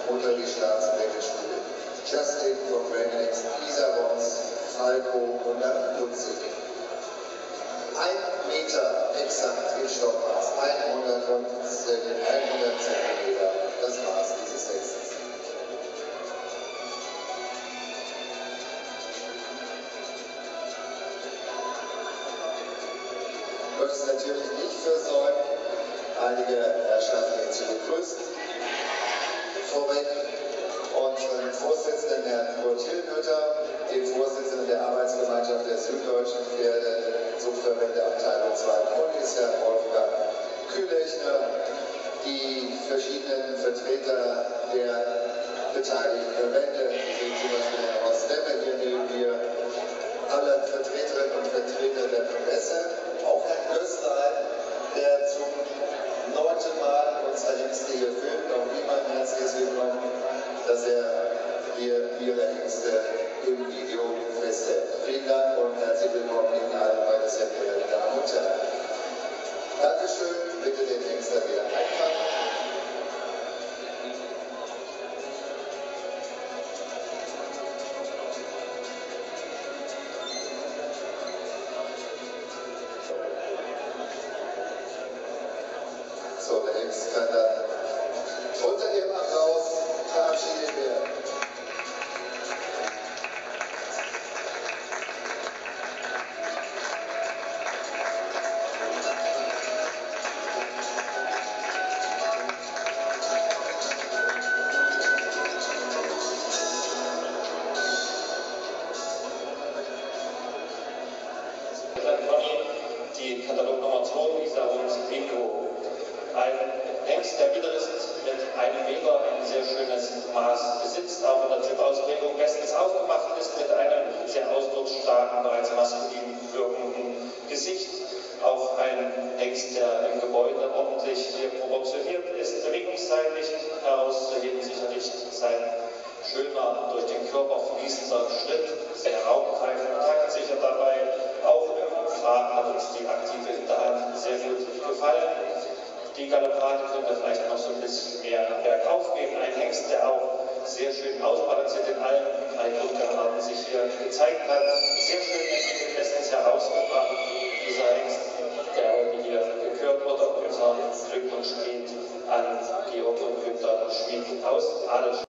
unter die Staatsregelschule. Justin von Renix, Isa Rons, Falco und Lutzig. 1 Meter exakt im Stockmaß, 100 Zentimeter, das Maß dieses Sexes. Ich möchte es natürlich nicht versäumen, einige Herrschaften hier zu begrüßen. Vorweg unseren Vorsitzenden Herrn Kurt Hillenhütter, den Vorsitzenden der Arbeitsgemeinschaft der süddeutschen Pferdezuchtverbände-Abteilung 2 Polis, Herrn Wolfgang Kühlechner, die verschiedenen Vertreter der beteiligten Verbände, wie zum Beispiel Herr Horst Demme hier neben mir, alle Vertreterinnen und Vertreter der Presse, auch Herrn Gößlein, der zum 9. Mal unsere Hengste hier filmt, auch ihm ein herzliches Willkommen, dass er hier ihre Hengste im Video festhält. Vielen Dank und herzlich willkommen Ihnen allen, meine sehr verehrten Damen und Herren. Dankeschön, bitte den Hengster wieder einfangen. So, der Hengst kann dann unter Ihrem Applaus verabschiedet werden. Die Katalognummer 2, Isa und Bingo. Ein Hengst, der wieder ist, mit 1 Meter ein sehr schönes Maß besitzt, auch in der Typausprägung bestens aufgemacht ist, mit einem sehr ausdrucksstarken, bereits maskulin wirkenden Gesicht. Auch ein Hengst, der im Gebäude ordentlich proportioniert ist, bewegungsseitig herauszuheben, sicherlich sein schöner, durch den Körper fließender Schritt, sehr raumgreifend, taktsicher dabei. Auch im Trab hat uns die aktive Hinterhand sehr gut gefallen. Die Galoppade könnte vielleicht noch so ein bisschen mehr bergauf gehen. Ein Hengst, der auch sehr schön ausbalanciert in allen 3 Grundgaloparten sich hier gezeigt hat. Sehr schön entwickelt, bestens herausgebracht. Dieser Hengst, der heute hier gekürt wurde, unser Glückwunsch geht an Georg und Günter Schmid aus Adel.